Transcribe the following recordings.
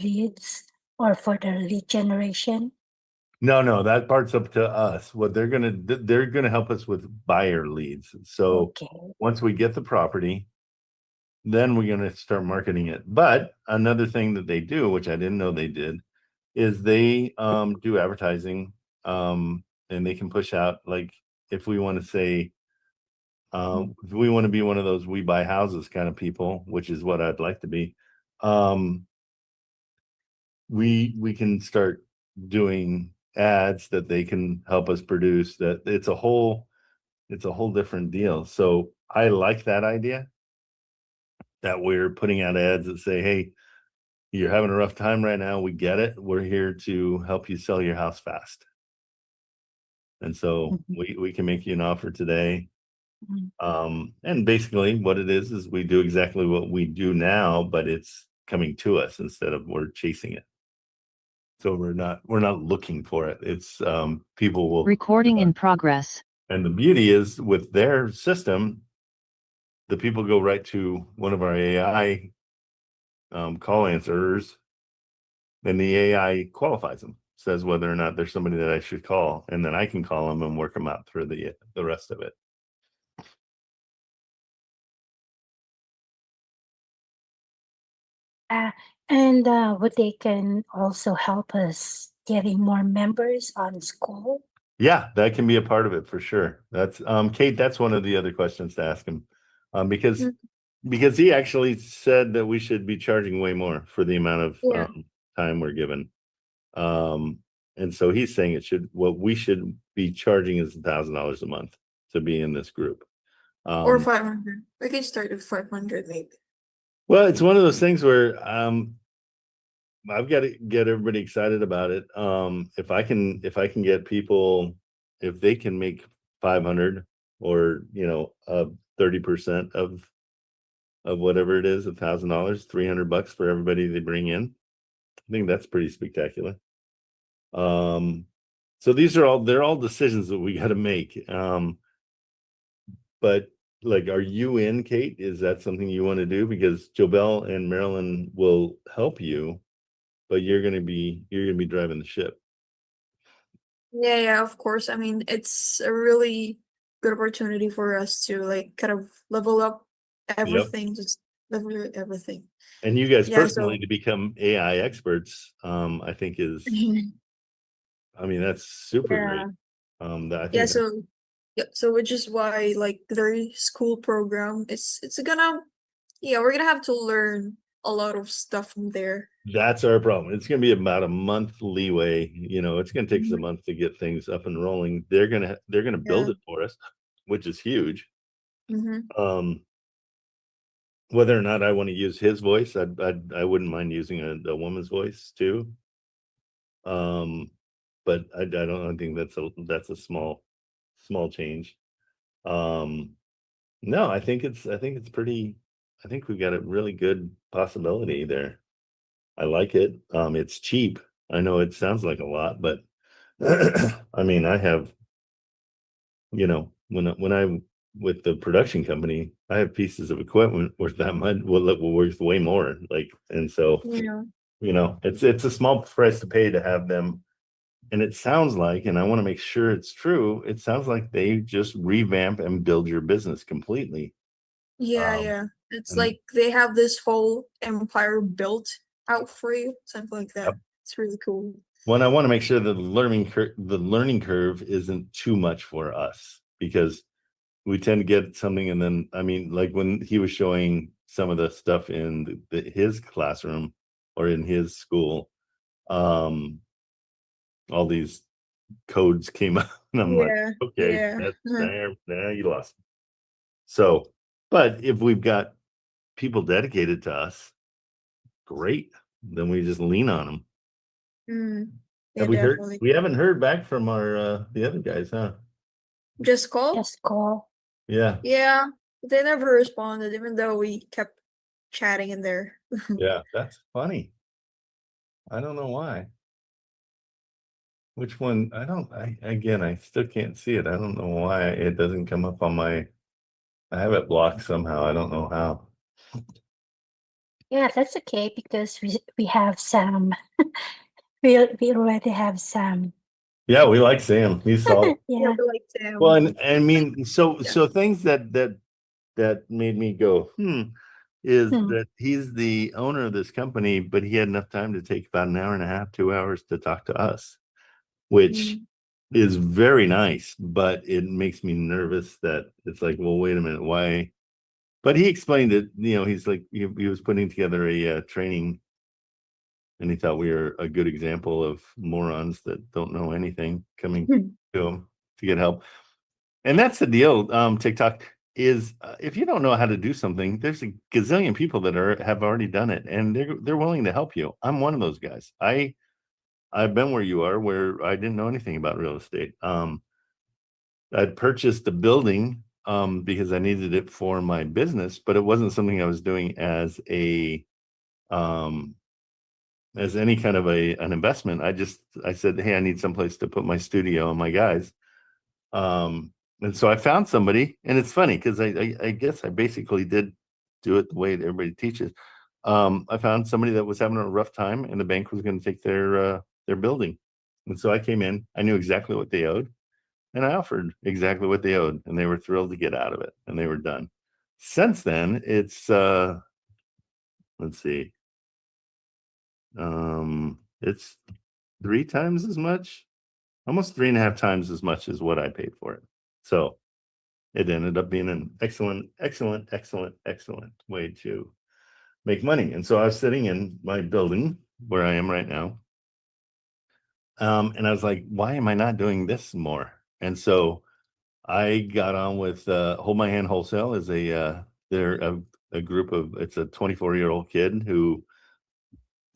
leads or for the lead generation? No, that part's up to us. What they're gonna help us with buyer leads. So Okay. once we get the property, then we're gonna start marketing it. But another thing that they do, which I didn't know they did, is they do advertising, and they can push out, like, if we want to say, if we want to be one of those we buy houses kind of people, which is what I'd like to be, we can start doing ads that they can help us produce. That it's a whole different deal. So I like that idea, that we're putting out ads that say, hey, you're having a rough time right now, we get it, we're here to help you sell your house fast, and so we can make you an offer today. And basically what it is we do exactly what we do now, but it's coming to us instead of we're chasing it. So we're not looking for it. It's people will recording in progress. And the beauty is with their system, the people go right to one of our AI call answerers, and the AI qualifies them, says whether or not there's somebody that I should call, and then I can call them and work them out through the rest of it. And what they can also help us getting more members on school. Yeah, that can be a part of it for sure. That's Kate, that's one of the other questions to ask him, because he actually said that we should be charging way more for the amount of time we're given. And so he's saying what we should be charging is $1,000 a month to be in this group. Or 500. We can start with 500 maybe. Well, it's one of those things where I've got to get everybody excited about it. If I can get people, if they can make 500 or 30% of whatever it is, $1,000, $300 for everybody they bring in, I think that's pretty spectacular. So they're all decisions that we got to make. But like, are you in, Kate? Is that something you want to do? Because Jobel and Marilyn will help you, but you're gonna be driving the ship. Yeah, of course. I mean, it's a really good opportunity for us to like kind of level up everything, just level everything. And you guys personally to become AI experts, I think is, I mean, that's super great. So which is why like their school program, we're gonna have to learn a lot of stuff from there. That's our problem. It's gonna be about a month leeway. It's gonna take us a month to get things up and rolling. They're gonna build it for us, which is huge. Whether or not I want to use his voice, I wouldn't mind using a woman's voice too. But I think that's a small change. No, I think it's pretty. I think we've got a really good possibility there. I like it. It's cheap. I know it sounds like a lot, but I mean, I have, when I'm with the production company, I have pieces of equipment worth that much, worth way more. Like, and so, it's a small price to pay to have them. And it sounds like, and I want to make sure it's true, it sounds like they just revamp and build your business completely. Yeah. It's like they have this whole empire built out for you, something like that. It's really cool. Well, I want to make sure that the learning curve isn't too much for us, because we tend to get something, and then, I mean, like when he was showing some of the stuff in his classroom or in his school, all these codes came up, and I'm like, okay, that's you lost. So, but if we've got people dedicated to us, great. Then we just lean on them. Yeah, we haven't heard back from our the other guys, huh? Just call. Yeah. Yeah, they never responded, even though we kept chatting in there. Yeah, that's funny. I don't know why. Which one? I still can't see it. I don't know why it doesn't come up on my, I have it blocked somehow. I don't know how. Yeah, that's okay because we have Sam. We already have Sam. Yeah, we like Sam. He's solid. Yeah. we like Sam. Well, and I mean, so Yeah. things that made me go, is Hmm. that he's the owner of this company, but he had enough time to take about an hour and a half, 2 hours to talk to us, which is very nice, but it makes me nervous that it's like, well, wait a minute, why? But he explained it, he's like, he was putting together a training, and he thought we were a good example of morons that don't know anything coming to him to get help. And that's the deal. TikTok is, if you don't know how to do something, there's a gazillion people that have already done it, and they're willing to help you. I'm one of those guys. I've been where you are, where I didn't know anything about real estate. I'd purchased a building because I needed it for my business, but it wasn't something I was doing as any kind of an investment. I said, hey, I need someplace to put my studio and my guys. And so I found somebody, and it's funny because I guess I basically did do it the way that everybody teaches. I found somebody that was having a rough time, and the bank was going to take their building. And so I came in, I knew exactly what they owed, and I offered exactly what they owed, and they were thrilled to get out of it, and they were done. Since then, it's let's see, it's 3 times as much, almost 3.5 times as much as what I paid for it. So it ended up being an excellent way to make money. And so I was sitting in my building where I am right now. And I was like, why am I not doing this more? And so I got on with Hold My Hand Wholesale is they're a group of, it's a 24-year-old kid who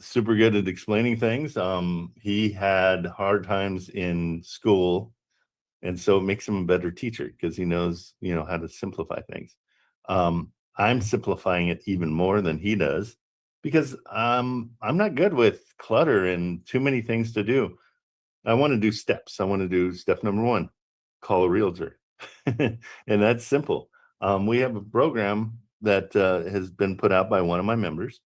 super good at explaining things. He had hard times in school, and so it makes him a better teacher because he knows, how to simplify things. I'm simplifying it even more than he does because I'm not good with clutter and too many things to do. I want to do steps. I want to do step number 1, call a realtor. And that's simple. We have a program that has been put out by one of my members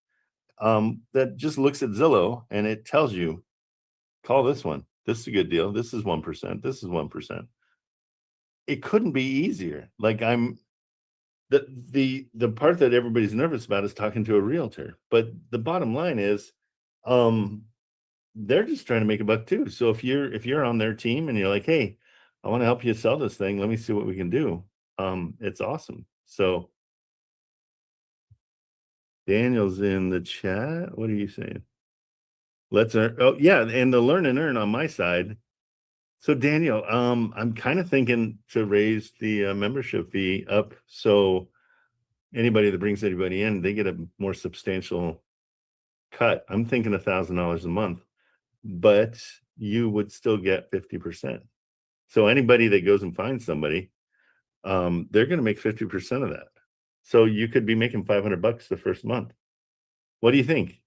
that just looks at Zillow and it tells you, call this one. This is a good deal. This is 1%. This is 1%. It couldn't be easier. Like the part that everybody's nervous about is talking to a realtor. But the bottom line is, they're just trying to make a buck too. So if you're on their team and you're like, hey, I want to help you sell this thing, let me see what we can do. It's awesome. So Daniel's in the chat. What are you saying? Let's earn. Oh yeah, and the learn and earn on my side. So Daniel, I'm kind of thinking to raise the membership fee up, so anybody that brings anybody in, they get a more substantial cut. I'm thinking $1,000 a month, but you would still get 50%. So anybody that goes and finds somebody, they're going to make 50% of that. So you could be making $500 the first month. What do you think?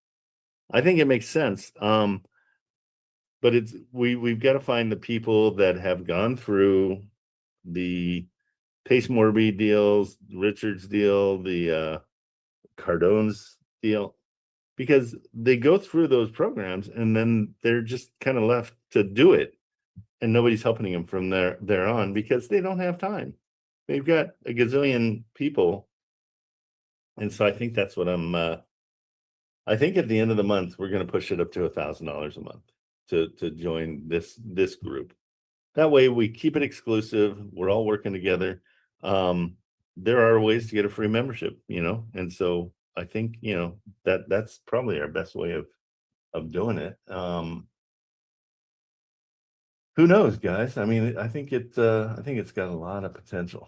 I think it makes sense. But we've got to find the people that have gone through the Pace Morby deals, Richard's deal, the Cardone's deal, because they go through those programs and then they're just kind of left to do it, and nobody's helping them from there on because they don't have time. They've got a gazillion people, and so I think that's what I think at the end of the month we're going to push it up to $1,000 a month to join this group. That way we keep it exclusive. We're all working together. There are ways to get a free membership, and so I think, that's probably our best way of doing it. Who knows, guys? I mean, I think it's got a lot of potential.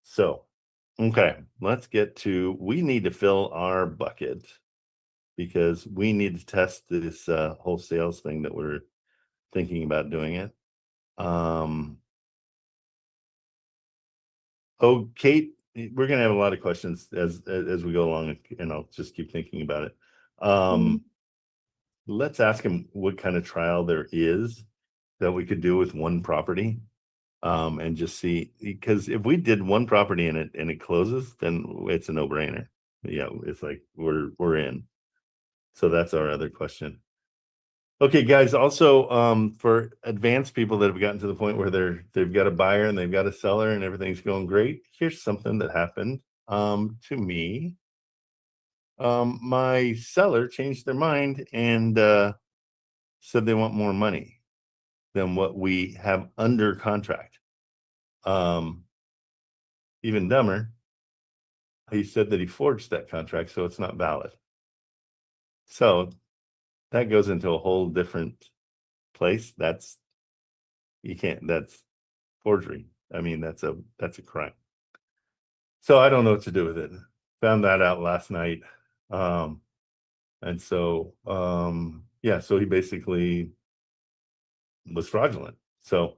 So, okay, let's get to, we need to fill our bucket because we need to test this whole sales thing that we're thinking about doing it. Oh, Kate, we're gonna have a lot of questions as we go along, and I'll just keep thinking about it. Let's ask him what kind of trial there is that we could do with one property, and just see, because if we did one property and it closes, then it's a no-brainer. Yeah, it's like we're in. So that's our other question. Okay, guys, also for advanced people that have gotten to the point where they've got a buyer and they've got a seller and everything's going great, here's something that happened to me. My seller changed their mind and said they want more money than what we have under contract. Even dumber, he said that he forged that contract, so it's not valid. So that goes into a whole different place. That's forgery. I mean, that's a crime. So I don't know what to do with it. Found that out last night. And so yeah, so he basically was fraudulent. So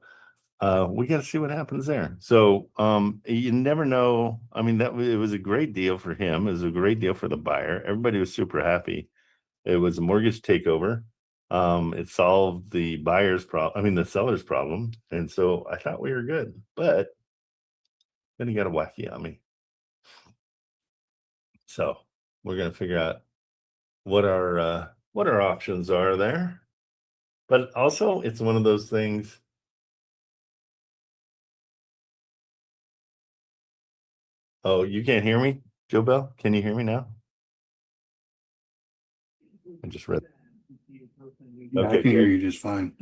we got to see what happens there. So you never know. I mean, it was a great deal for him. It was a great deal for the buyer. Everybody was super happy. It was a mortgage takeover. It solved the buyer's problem. I mean, the seller's problem. And so I thought we were good, but then he got a wacky on me. So we're gonna figure out what our options are there. But also, it's one of those things. Oh, you can't hear me, Joe Bell? Can you hear me now? I just read. Yeah, I Okay, can hear great. you just fine.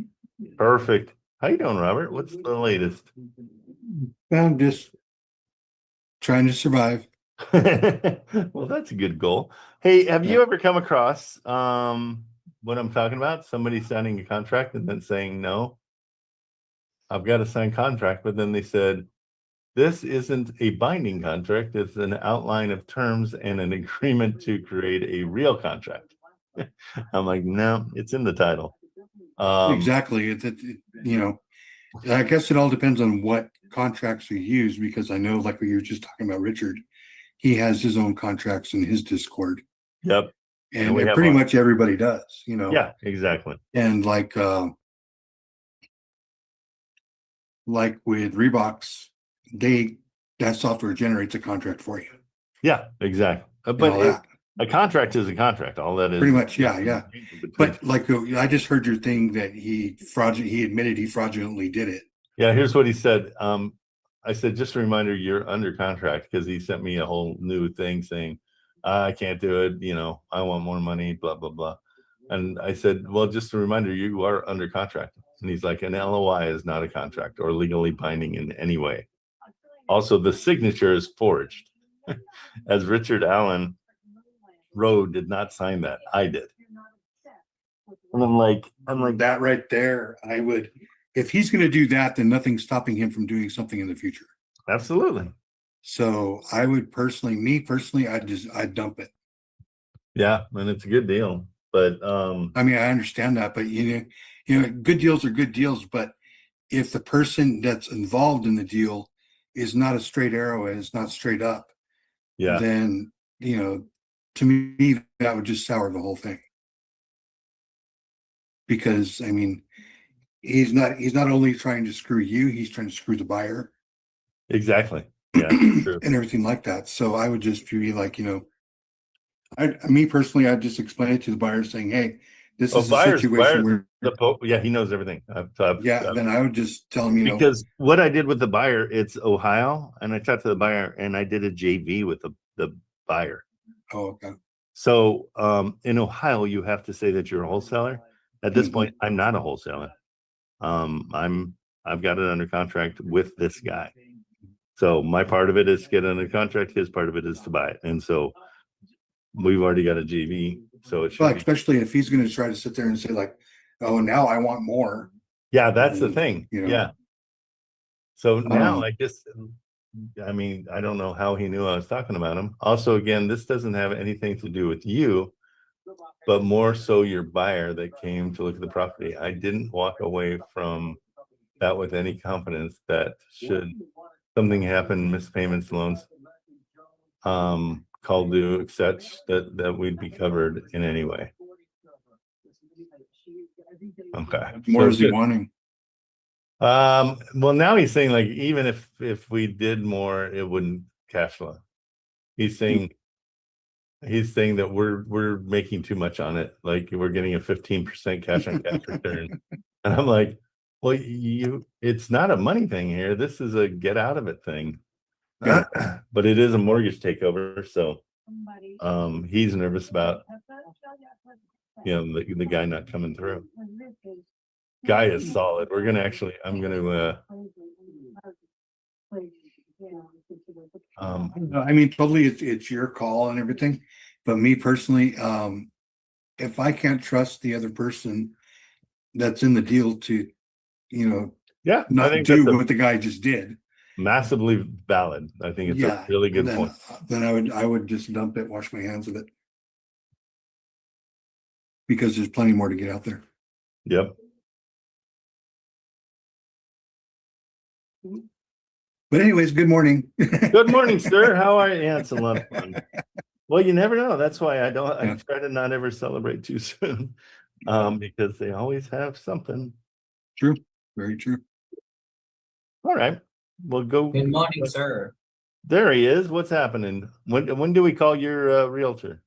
Perfect. How you doing, Robert? What's the latest? I'm just trying to survive. Well, that's a good goal. Hey, have you ever come across what I'm talking about? Somebody signing a contract and then saying, no, I've got a signed contract, but then they said, this isn't a binding contract, it's an outline of terms and an agreement to create a real contract. I'm like, no, it's in the title. Exactly. You know, I guess it all depends on what contracts you use, because I know, like we were just talking about Richard, he has his own contracts in his Discord. Yep. And we have pretty one. much everybody does, you know. Yeah, exactly. And like with Reeboks, that software generates a contract for you. Yeah, exactly. And all that. A contract is a contract. All that is Pretty much, yeah. But like I just heard your thing that he admitted he fraudulently did it. Yeah, here's what he said. I said, just a reminder, you're under contract, because he sent me a whole new thing saying, I can't do it, you know, I want more money, blah, blah, blah. And I said, well, just a reminder, you are under contract. And he's like, an LOI is not a contract or legally binding in any way. Also, the signature is forged. As Richard Allen Rowe did not sign that. I did. And I'm like that right there. I would, if he's going to do that, then nothing's stopping him from doing something in the future. Absolutely. So I would personally, I'd dump it. Yeah, and it's a good deal. But I mean, I understand that, but you know, good deals are good deals. But if the person that's involved in the deal is not a straight arrow and it's not straight up, yeah, then, you know, to me, that would just sour the whole thing. Because I mean, he's not only trying to screw you, he's trying to screw the buyer. Exactly. Yeah. And everything like that. So I would just be like, you know, me personally, I'd just explain it to the buyer saying, hey, this is a situation where he knows everything. Then I would just tell him, you know, because what I did with the buyer, it's Ohio, and I talked to the buyer and I did a JV with the buyer. Oh, okay. So in Ohio, you have to say that you're a wholesaler. At this point, I'm not a wholesaler. I've got it under contract with this guy. So my part of it is to get under contract. His part of it is to buy it. And so we've already got a JV. So it should especially if he's going to try to sit there and say like, oh, now I want more. Yeah, that's the thing. You know? Yeah. So now I mean, I don't know how he knew I was talking about him. Also, again, this doesn't have anything to do with you, but more so your buyer that came to look at the property. I didn't walk away from that with any confidence that should something happen, missed payments, loans, call due, such that we'd be covered in any way. Okay. More is he wanting? Well, now he's saying like even if we did more, it wouldn't cash flow. He's saying he's saying that we're making too much on it. Like we're getting a 15% cash on cash return. And I'm like, well, it's not a money thing here. This is a get out of it thing. But it is a mortgage takeover, so he's nervous about the guy not coming through. Guy is solid. We're gonna actually, I'm gonna I mean, totally, it's your call and everything, but me personally, if I can't trust the other person that's in the deal to, yeah, I not think do that's what the guy just did, massively valid. I think it's a really good point. Then I would just dump it, wash my hands of it. Because there's plenty more to get out there. Yep. But anyways, good morning. Good morning, sir. How are you? Yeah, it's a lot of fun. Well, you never know. That's why I try to not ever celebrate too soon. Because they always have something. True. Very true. All right. We'll go. Good morning, sir. There he is. What's happening? When do we call your realtor?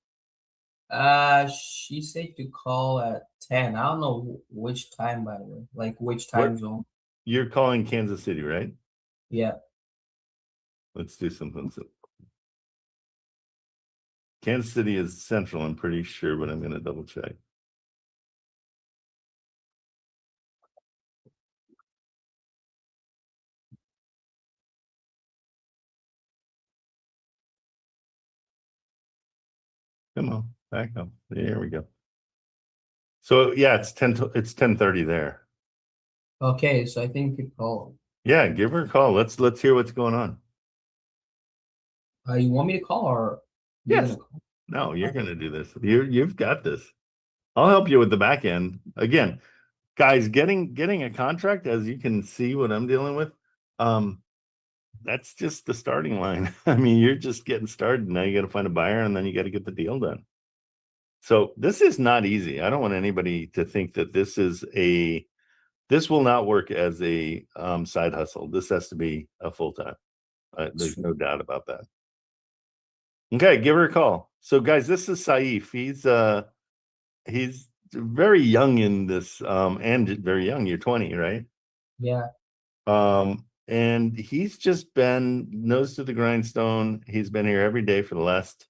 She said to call at 10. I don't know which time, by the way. Like which time zone. You're calling Kansas City, right? Yeah. Let's do something simple. Kansas City is central, I'm pretty sure, but I'm gonna double check. Come on, back up. There we go. So yeah, it's 10:30 there. Okay, so I think you call. Yeah, give her a call. Let's hear what's going on. You want me to call or you're Yes. gonna call? No, you're gonna do this. You've got this. I'll help you with the back end. Again, guys, getting a contract, as you can see what I'm dealing with, that's just the starting line. I mean, you're just getting started. Now you got to find a buyer and then you got to get the deal done. So this is not easy. I don't want anybody to think that this will not work as a side hustle. This has to be a full-time. There's no doubt about that. Okay, give her a call. So guys, this is Saif. He's very young in this, and very young. You're 20, right? Yeah. And he's just been nose to the grindstone. He's been here every day for the last,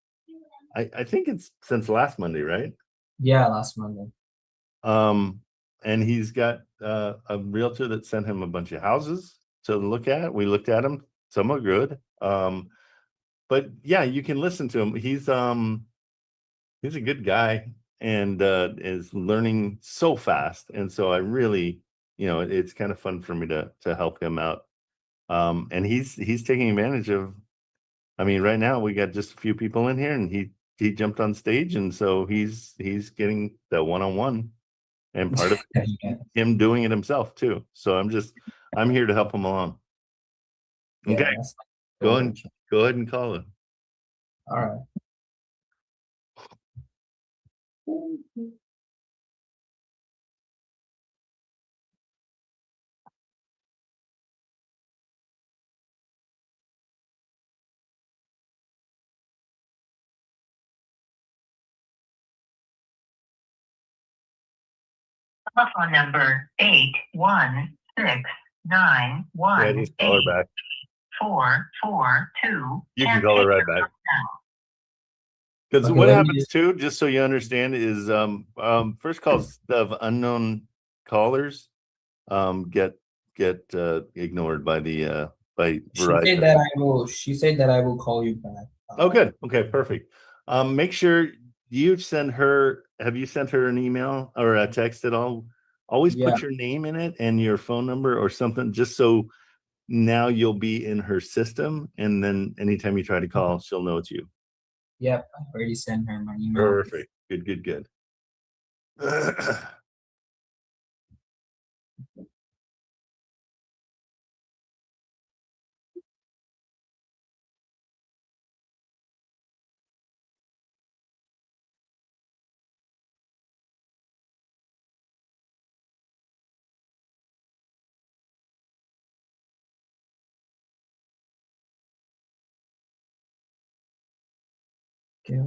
I think it's since last Monday, right? Yeah, last Monday. And he's got a realtor that sent him a bunch of houses to look at. We looked at them. Some are good. But yeah, you can listen to him. He's a good guy and is learning so fast. And so I really, it's kind of fun for me to help him out. And he's taking advantage of, I mean, right now we got just a few people in here and he jumped on stage, and so he's getting that one-on-one, and part of him doing it himself too. So I'm here to help him along. Okay. Yeah, Go ahead and call him. all right. Telephone number 816918442. You can call her right back. Because Okay, what let me happens too, just so you understand, is first calls of unknown callers get ignored by the by Verizon. She said that I will call you back. Oh, good. Okay, perfect. Make sure have you sent her an email or a text at all? Always put your name in it and your phone number or something, just so now you'll be in her system, and then anytime you try to call, she'll know it's you. Yep, I already sent her my email. Perfect. Good. Okay.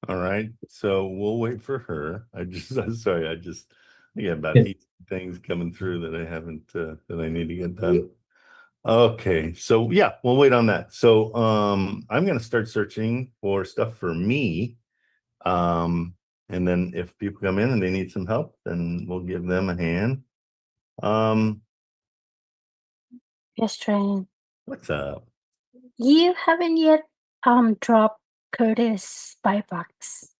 All right, so we'll wait for her. I'm sorry, I got about Yeah. 8 things coming through that I haven't, that I need to get done. Okay, so yeah, we'll wait on that. So, I'm gonna start searching for stuff for me. And then if people come in and they need some help, then we'll give them a hand. Yes, Trent. What's up? You haven't yet dropped Curtis $5.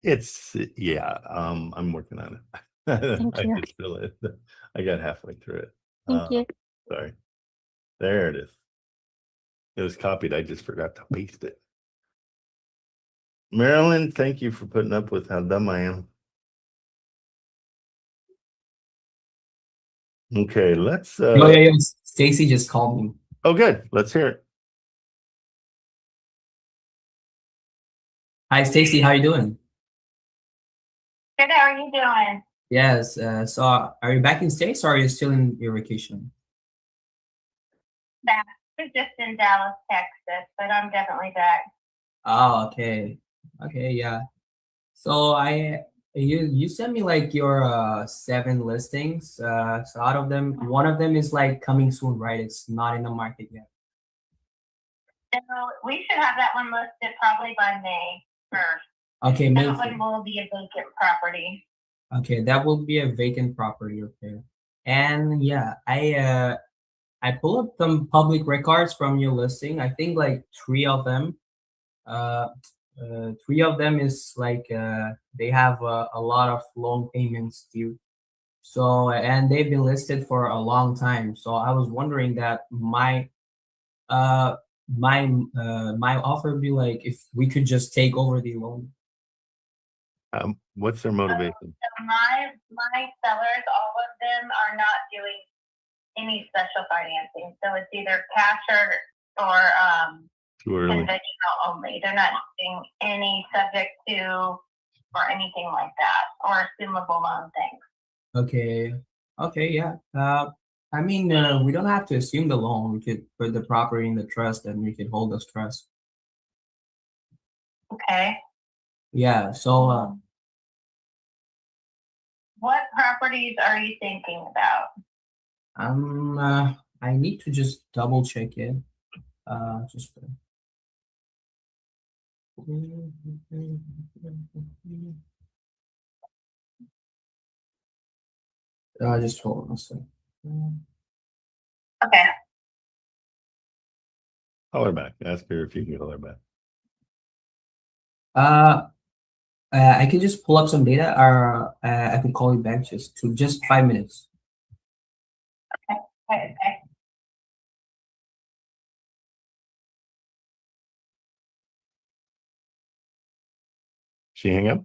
It's yeah, I'm working on it. Thank I you. just feel it. I got halfway through it. Thank you. Sorry. There it is. It was copied. I just forgot to paste it. Marilyn, thank you for putting up with how dumb I am. Okay, let's Oh yeah, yeah. Stacy just called me. oh good. Let's hear it. Hi, Stacy. How you doing? Good, how are you doing? Yes. So are you back in States or are you still in your vacation? Back. We're just in Dallas, Texas, but I'm definitely back. Oh, okay. Okay, yeah. So you sent me like your 7 listings. So out of them, one of them is like coming soon, right? It's not in the market yet. So we should have that one listed probably by May 1st. Okay, May That 1st. one will be a vacant property. Okay, that will be a vacant property, okay. And yeah, I pull up some public records from your listing. I think like 3 of them. 3 of them is like they have a lot of loan payments due. So and they've been listed for a long time. So I was wondering that my offer would be like if we could just take over the loan. What's their motivation? So my sellers, all of them are not doing any special financing. So it's either cash or Too early. conventional only. They're not doing any subject to or anything like that or assumable loan things. Okay. Okay, yeah. I mean, we don't have to assume the loan. We could put the property in the trust and we could hold this trust. Okay. Yeah, so What properties are you thinking about? I need to just double check it. Just just hold on a second. Okay. Call her back. Ask her if you can call her back. I can just pull up some data, or I can call you back just 5 minutes. Okay. She hang up?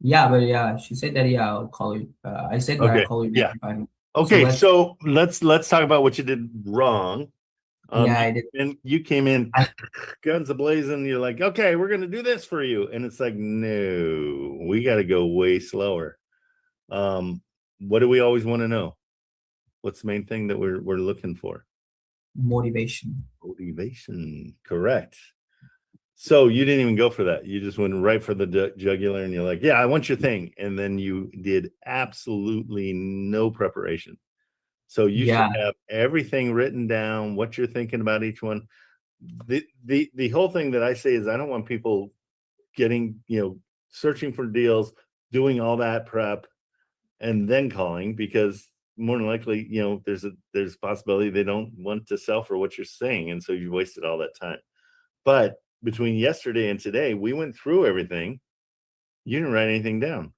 Yeah, but yeah, she said that yeah, I'll call you. I said that Okay, I'll call you back yeah. in 5 minutes. Okay, let's- so let's talk about what you did wrong. Yeah, I did. And you came in guns a-blazing. You're like, okay, we're gonna do this for you, and it's like, no, we got to go way slower. What do we always want to know? What's the main thing that we're looking for? Motivation. Motivation, correct. So you didn't even go for that. You just went right for the jugular, and you're like, yeah, I want your thing, and then you did absolutely no preparation. So you should have everything written down, what you're thinking about each one. The whole thing that I say is I don't want people getting, searching for deals, doing all that prep, and then calling, because more than likely, there's a possibility they don't want to sell for what you're saying, and so you wasted all that time. But between yesterday and today, we went through everything. You didn't write anything down,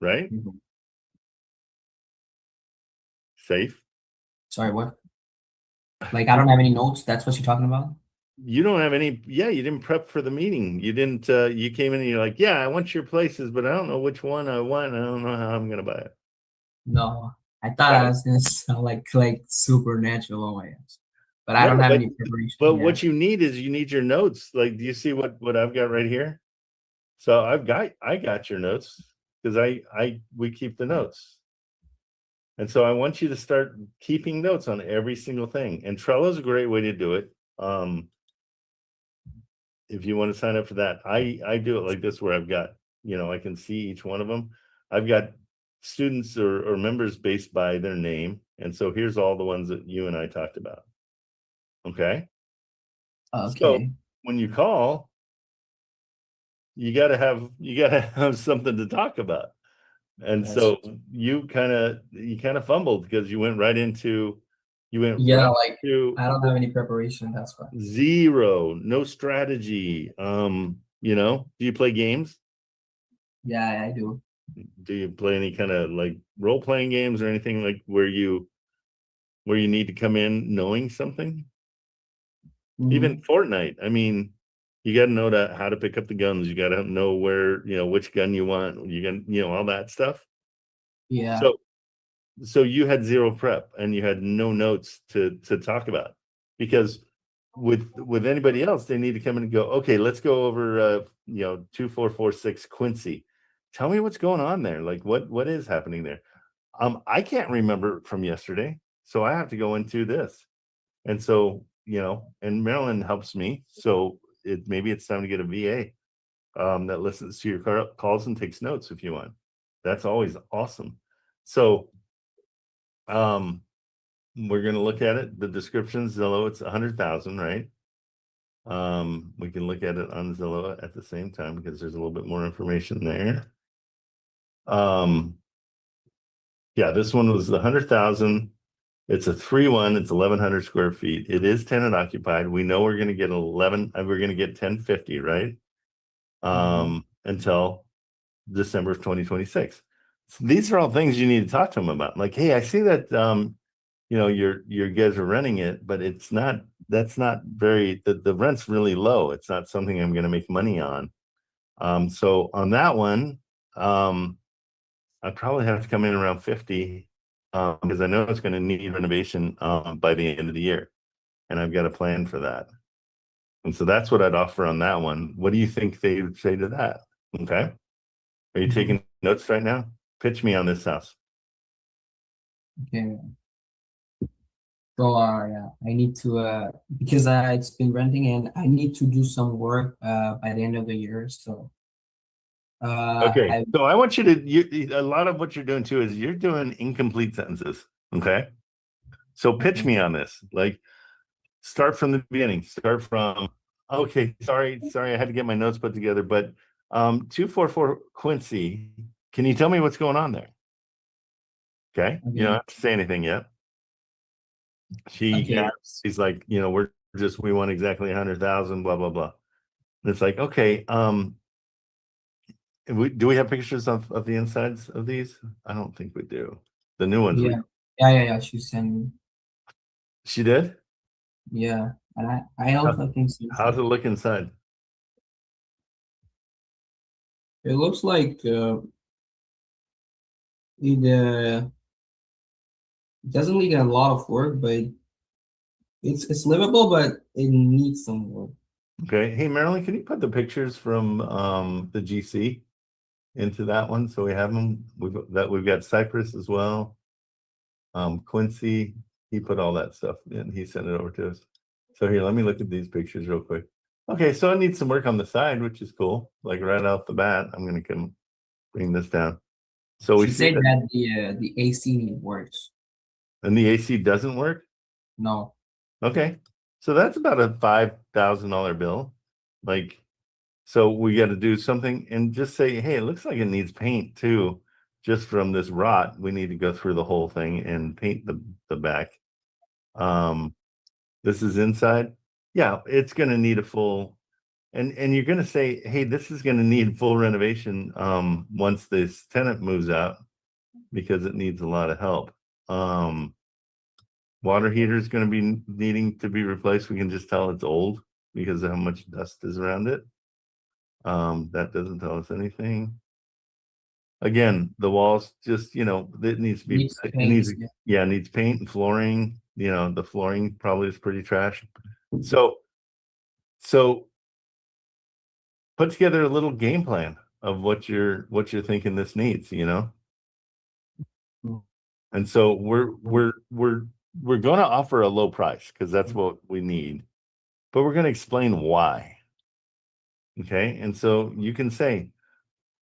right? Mhm. Safe. Sorry, what? Like I don't have any notes. That's what you're talking about? You don't have any. Yeah, you didn't prep for the meeting. You didn't. You came in and you're like, yeah, I want your places, but I don't know which one I want. I don't know how I'm gonna buy it. No, I thought I was gonna sound like supernatural on my ass, but I No, don't have but- any preparation. But yet. what you need is your notes. Like, do you see what I've got right here? So I got your notes because we keep the notes. And so I want you to start keeping notes on every single thing. And Trello is a great way to do it. If you want to sign up for that, I do it like this, where I've got, I can see each one of them. I've got students or members based by their name. And so here's all the ones that you and I talked about. Okay. Okay. So when you call, you gotta have something to talk about. And Yes. so you kind of fumbled because you went right into Yeah, like to I don't have any preparation. That's why. zero, no strategy. Do you play games? Yeah, I do. Do you play any kind of like role-playing games or anything like where you need to come in knowing something? Even Fortnite, I mean, you got to know how to pick up the guns. You got to know where, which gun you want. You got, all that stuff. Yeah. So you had zero prep and you had no notes to talk about, because with anybody else, they need to come in and go, okay, let's go over 2446 Quincy. Tell me what's going on there. Like what is happening there? I can't remember from yesterday, so I have to go into this. And so, and Marilyn helps me. So maybe it's time to get a VA that listens to your calls and takes notes if you want. That's always awesome. So we're going to look at it. The description, Zillow, it's 100,000, right? We can look at it on Zillow at the same time because there's a little bit more information there. Yeah, this one was the 100,000. It's a 3-1. It's 1,100 square feet. It is tenant occupied. We know we're going to get 1050, right? Until December of 2026. So these are all things you need to talk to them about. Like, hey, I see that your guys are renting it, but that's not very, the rent's really low. It's not something I'm going to make money on. So on that one, I probably have to come in around 50 because I know it's going to need renovation by the end of the year, and I've got a plan for that. And so that's what I'd offer on that one. What do you think they would say to that? Okay. Are you taking notes right now? Pitch me on this house. Okay. So yeah, I need to because it's been renting and I need to do some work by the end of the year. So Okay. So I want you to a lot of what you're doing too is you're doing incomplete sentences. Okay. So pitch me on this. Like, start from the beginning. Start from, okay, sorry, I had to get my notes put together, but 244 Quincy, can you tell me what's going on there? Okay. You don't have to say anything yet. She's like, we want exactly 100,000, blah, blah, blah. And it's like, okay, do we have pictures of the insides of these? I don't think we do. The new ones. Yeah. She sent me. She did? Yeah, and I also think so. How's it look inside? It looks like it doesn't need a lot of work, but it's livable, but it needs some work. Okay. Hey, Marilyn, can you put the pictures from the GC into that one so we have them? We've got Cypress as well. Quincy, he put all that stuff in. He sent it over to us. So here, let me look at these pictures real quick. Okay, so I need some work on the side, which is cool. Like right off the bat, I'm gonna come bring this down. So we said that the AC works. And the AC doesn't work? No. Okay. So that's about a $5,000 bill. Like, so we got to do something and just say, hey, it looks like it needs paint too. Just from this rot, we need to go through the whole thing and paint the back. This is inside. Yeah, it's going to need a full, and you're going to say, hey, this is going to need full renovation once this tenant moves out because it needs a lot of help. Water heater is going to be needing to be replaced. We can just tell it's old because of how much dust is around it. That doesn't tell us anything. Again, the walls just, it needs to be, needs paint and flooring. The flooring probably is pretty trash. So put together a little game plan of what you're thinking this needs, you know? And so we're going to offer a low price because that's what we need, but we're going to explain why. Okay. And so you can say,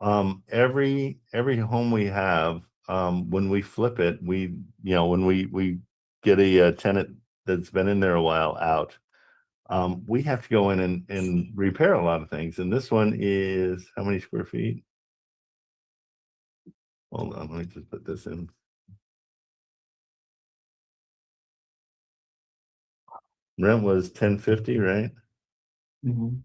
every home we have, when we flip it, when we get a tenant that's been in there a while out, we have to go in and repair a lot of things. And this one is how many square feet? Hold on, let me just put this in. Rent was 1050, right? Mm-hmm.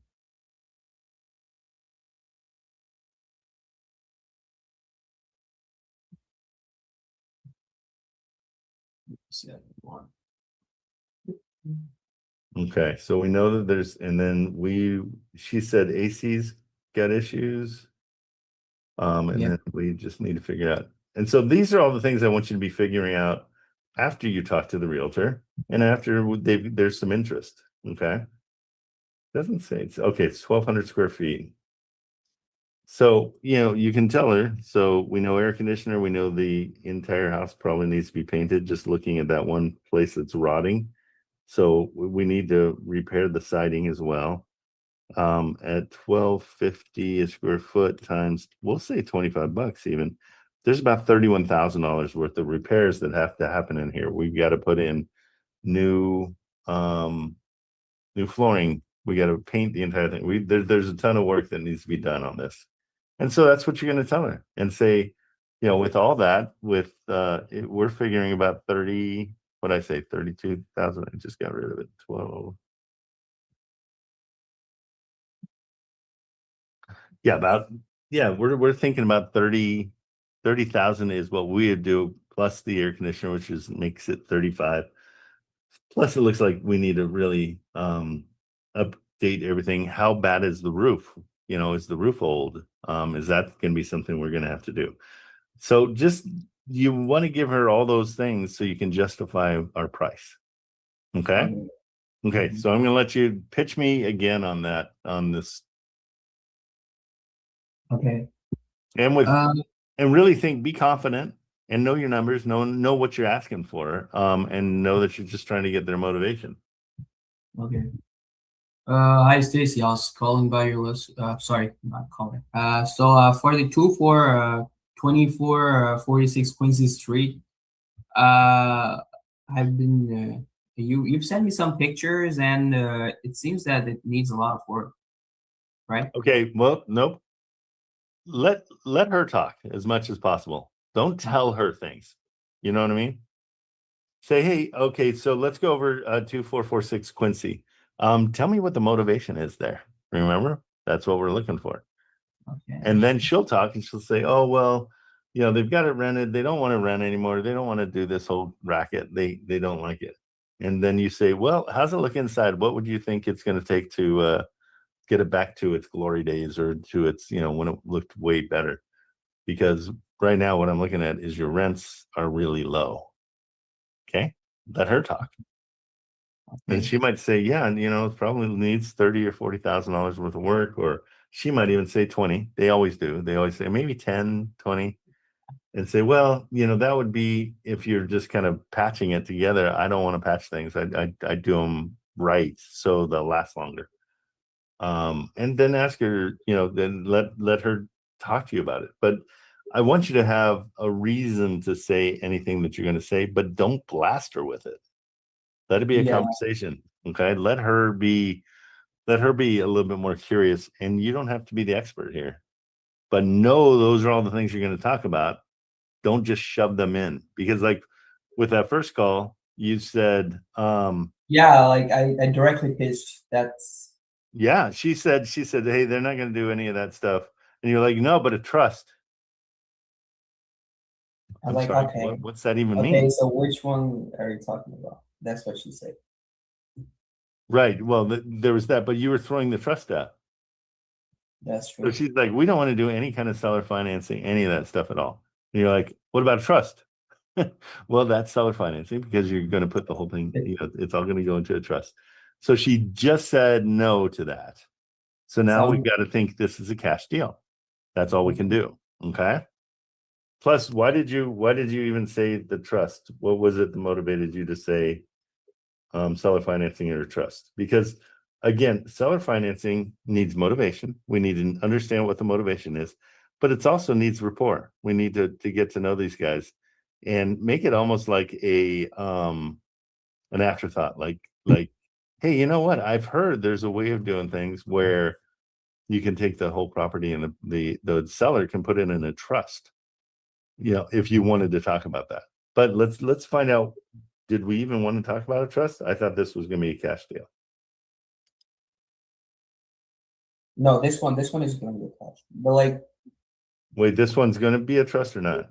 Okay, so we know that there's, and then she said AC's got issues. And Yeah. then we just need to figure out. And so these are all the things I want you to be figuring out after you talk to the realtor and after there's some interest. Okay. Doesn't say it's okay. It's 1,200 square feet. So, you can tell her. So we know air conditioner. We know the entire house probably needs to be painted. Just looking at that one place that's rotting. So we need to repair the siding as well. At 1,250 a square foot times, we'll say $25 even. There's about $31,000 worth of repairs that have to happen in here. We've got to put in new flooring. We got to paint the entire thing. There's a ton of work that needs to be done on this. And so that's what you're going to tell her and say, with all that, we're figuring about 32,000. I just got rid of it. 12. Yeah, we're thinking about 30,000 is what we would do plus the air conditioner, which makes it 35. Plus, it looks like we need to really update everything. How bad is the roof? Is the roof old? Is that going to be something we're going to have to do? So you want to give her all those things so you can justify our price. Okay. Okay. So I'm going to let you pitch me again on this. Okay. And really be confident and know your numbers, know what you're asking for, and know that you're just trying to get their motivation. Okay. Hi Stacy, I was calling by your list. Sorry, not calling. So for the 2446 Quincy Street, I've been you've sent me some pictures and it seems that it needs a lot of work, right? Okay. Well, nope. Let her talk as much as possible. Don't tell her things. You know what I mean? Say, hey, okay, so let's go over 2446 Quincy. Tell me what the motivation is there. Remember, that's what we're looking for. Okay. And then she'll talk and she'll say, oh, well, they've got it rented. They don't want to rent anymore. They don't want to do this whole racket. They don't like it. And then you say, well, how's it look inside? What would you think it's going to take to get it back to its glory days or to its, when it looked way better? Because right now what I'm looking at is your rents are really low. Okay. Let her talk. And she might say, yeah, and it probably needs $30,000 or $40,000 worth of work, or she might even say 20. They always do. They always say maybe 10, 20, and say, well, that would be if you're just kind of patching it together. I don't want to patch things. I do them right so they'll last longer. And then ask her, then let her talk to you about it. But I want you to have a reason to say anything that you're going to say, but don't blast her with it. Let it be a conversation. Okay. Let her be a little bit more curious, and you don't have to be the expert here, but know those are all the things you're going to talk about. Don't just shove them in, because like with that first call, you said, yeah, like I directly pitched that's. Yeah, she said, hey, they're not going to do any of that stuff. And you're like, no, but a trust. I was like, sorry, okay. what's that even Okay, mean? so which one are you talking about? That's what she said. Right. Well, there was that, but you were throwing the trust out. That's So true. she's like, we don't want to do any kind of seller financing, any of that stuff at all. And you're like, what about a trust? Well, that's seller financing because you're going to put the whole thing, it's all going to go into a trust. So she just said no to that. So now we've Sound- got to think this is a cash deal. That's all we can do. Okay. Plus, why did you even say the trust? What was it that motivated you to say seller financing or trust? Because again, seller financing needs motivation. We need to understand what the motivation is, but it also needs rapport. We need to get to know these guys and make it almost like a an afterthought, like hey, you know what? I've heard there's a way of doing things where you can take the whole property and the seller can put it in a trust. You know, if you wanted to talk about that. But let's find out, did we even want to talk about a trust? I thought this was going to be a cash deal. No, this one is going to be a cash. But like, Wait, this one's going to be a trust or not?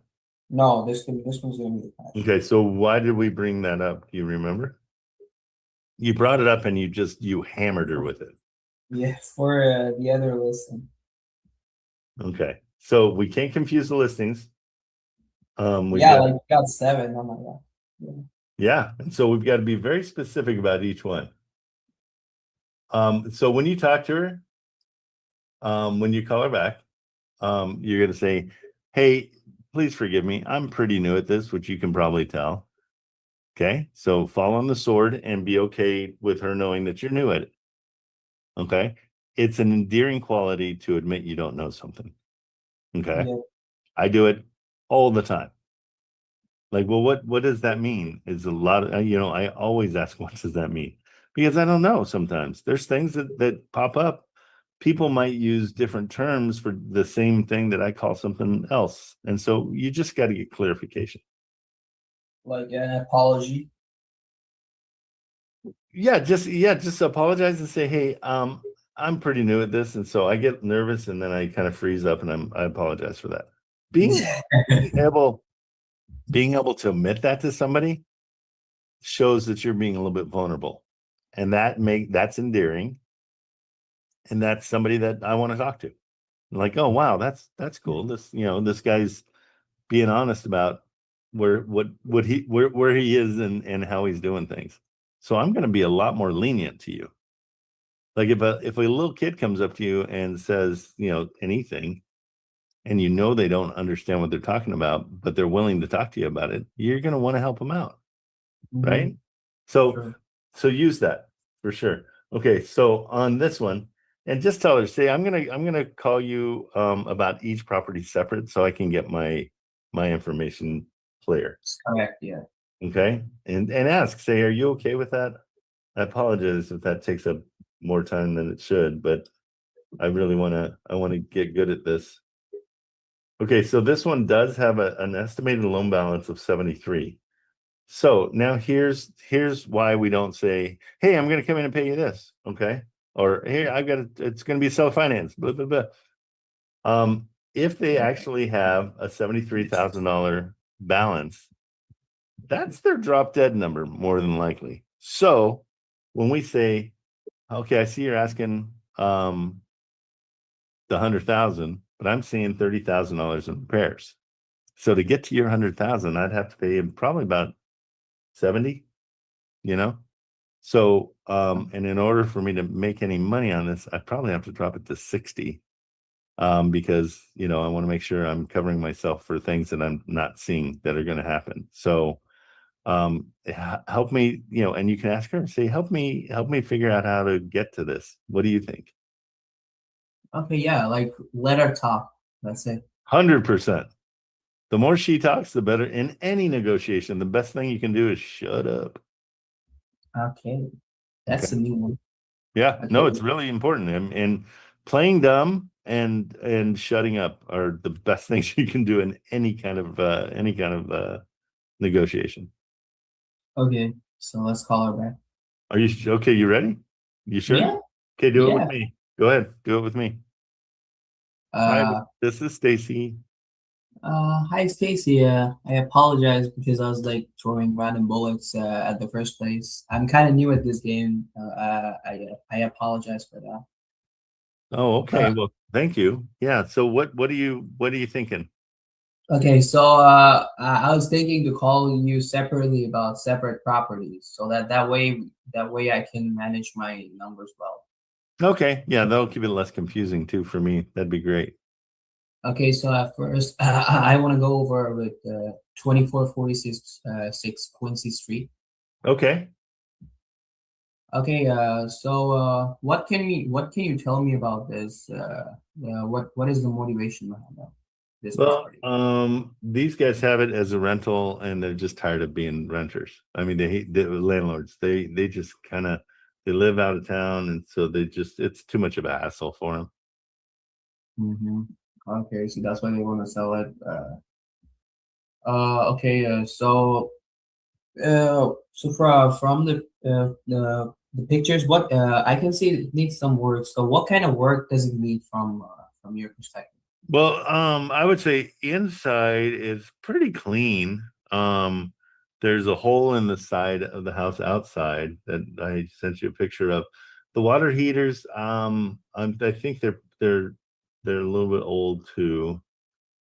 no, this one's going to be a cash. Okay, so why did we bring that up? Do you remember? You brought it up and you hammered her with it. Yeah, for the other listing. Okay, so we can't confuse the listings. We've Yeah, got- like got 7. Oh my god. Yeah, and so we've got to be very specific about each one. So when you talk to her, when you call her back, you're going to say, hey, please forgive me. I'm pretty new at this, which you can probably tell. Okay, so fall on the sword and be okay with her knowing that you're new at it. Okay, it's an endearing quality to admit you don't know something. Okay, Yeah. I do it all the time. Like, well, what does that mean? Is a lot of, you know, I always ask, what does that mean? Because I don't know sometimes. There's things that pop up. People might use different terms for the same thing that I call something else. And so you just got to get clarification. Like an apology. Yeah, just apologize and say, hey, I'm pretty new at this, and so I get nervous and then I kind of freeze up, and I apologize for that. Being able to admit that to somebody shows that you're being a little bit vulnerable, and that's endearing, and that's somebody that I want to talk to. Like, oh wow, that's cool. This guy's being honest about where he is and how he's doing things. So I'm going to be a lot more lenient to you. Like if a little kid comes up to you and says, anything, and they don't understand what they're talking about, but they're willing to talk to you about it, you're going to want to help them out, right? So use that for sure. Okay, so on this one, and just tell her, say, I'm gonna call you about each property separate so I can get my information clear. Correct, yeah. Okay, and ask, say, are you okay with that? I apologize if that takes up more time than it should, but I really want to get good at this. Okay, so this one does have an estimated loan balance of 73. So now here's why we don't say, hey, I'm going to come in and pay you this, okay? Or hey, it's going to be self-finance, blah, blah, blah. If they actually have a $73,000 balance, that's their drop dead number more than likely. So when we say, okay, I see you're asking the 100,000, but I'm seeing $30,000 in repairs. So to get to your 100,000, I'd have to pay him probably about 70, So, and in order for me to make any money on this, I probably have to drop it to 60, because, I want to make sure I'm covering myself for things that I'm not seeing that are going to happen. So, help me, and you can ask her and say, help me figure out how to get to this. What do you think? Okay, yeah, like let her talk. That's it. 100%. The more she talks, the better. In any negotiation, the best thing you can do is shut up. Okay. That's a new one. Yeah, Okay. no, it's really important. And playing dumb and shutting up are the best things you can do in any kind of negotiation. Okay, so let's call her back. Are you okay? You ready? You sure? Yeah. Okay, do it Yeah. with me. Go ahead, do it with me. Hi, this is Stacy. Hi Stacy. I apologize because I was like throwing random bullets at the first place. I'm kind of new at this game. I apologize for that. Oh, okay. Well, thank you. Yeah. So what are you thinking? Okay, so I was thinking to call you separately about separate properties, so that way I can manage my numbers well. Okay, yeah, that'll keep it less confusing too for me. That'd be great. Okay, so at first, I want to go over with 2446 6 Quincy Street. Okay. Okay, so what can you tell me about this? What is the motivation behind this Well, property? these guys have it as a rental and they're just tired of being renters. I mean, they hate the landlords. They just kind of they live out of town and so it's too much of a hassle for them. Mm-hmm. Okay, so that's why they want to sell it. Okay, so from the pictures, what I can see it needs some work. So what kind of work does it need from your perspective? Well, I would say inside is pretty clean. There's a hole in the side of the house outside that I sent you a picture of. The water heaters, I think they're a little bit old too.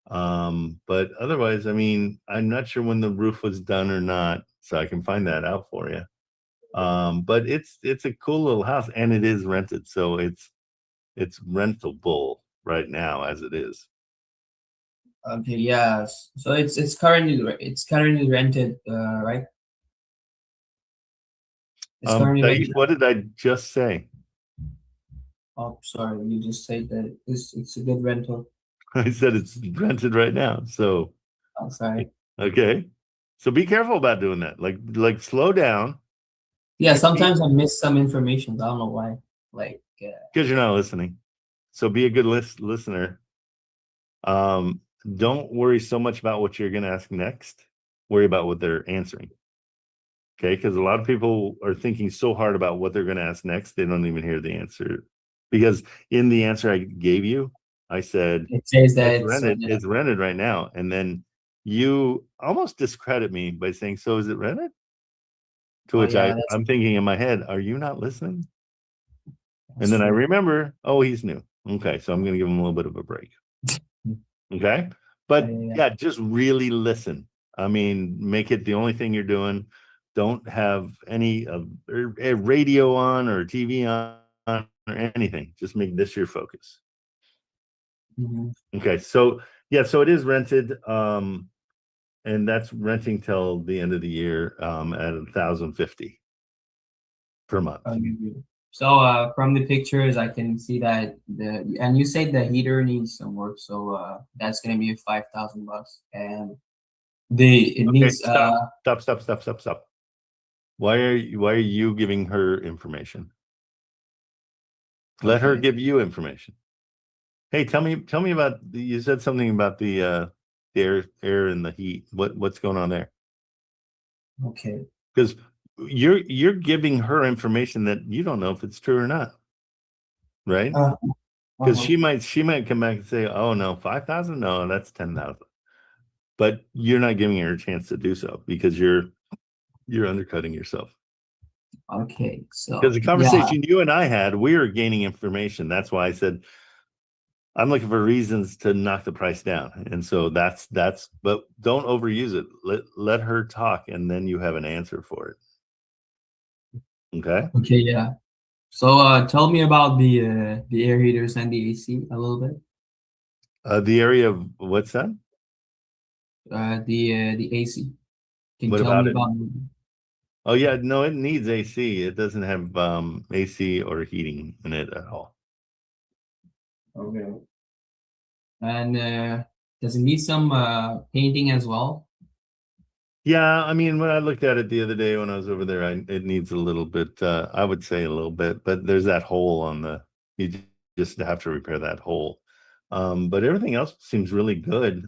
But otherwise, I mean, I'm not sure when the roof was done or not, so I can find that out for you. But it's a cool little house and it is rented, so it's rentable right now as it is. Okay, yes. So it's currently rented, right? It's currently Thais, rented. what did I just say? Oh, sorry, you just said that it's a good rental. I said it's rented right now. So I'm sorry. okay. So be careful about doing that. Like slow down. Yeah, sometimes I miss some information. I don't know why. Like, Because you're not listening. So be a good listener. Don't worry so much about what you're gonna ask next. Worry about what they're answering. Okay, because a lot of people are thinking so hard about what they're gonna ask next, they don't even hear the answer. Because in the answer I gave you, I said it says that it's rented right now. And then you almost discredit me by saying, so is it rented? To which yeah, I'm thinking in my head, are you not listening? And then I remember, oh, he's new. Okay, so I'm going to give him a little bit of a break. Okay, but yeah, just really listen. I mean, make it the only thing you're doing. Don't have any a radio on or TV on or anything. Just make this your focus. Okay, so yeah, so it is rented, and that's renting till the end of the year at $1,050 per month. So from the pictures, I can see that and you said the heater needs some work, so that's gonna be $5,000, and it needs Stop. Why are you giving her information? Let her give you information. Hey, tell me about you said something about the air and the heat. What's going on there? Okay. Because you're giving her information that you don't know if it's true or not, right? Because she might come back and say, oh no, 5,000, no, that's 10,000. But you're not giving her a chance to do so because you're undercutting yourself. Okay, so Because the conversation you and I had, we were gaining information. That's why I said I'm looking for reasons to knock the price down. And so that's but don't overuse it. Let her talk and then you have an answer for it. Okay. Okay, yeah. So tell me about the air heaters and the AC a little bit. The area of what's that? The AC. Can you What tell about me it? about Oh yeah, no, it needs AC. It doesn't have AC or heating in it at all. Okay. And does it need some painting as well? Yeah, I mean, when I looked at it the other day when I was over there, it needs a little bit. I would say a little bit, but there's that hole on the. You just have to repair that hole. But everything else seems really good.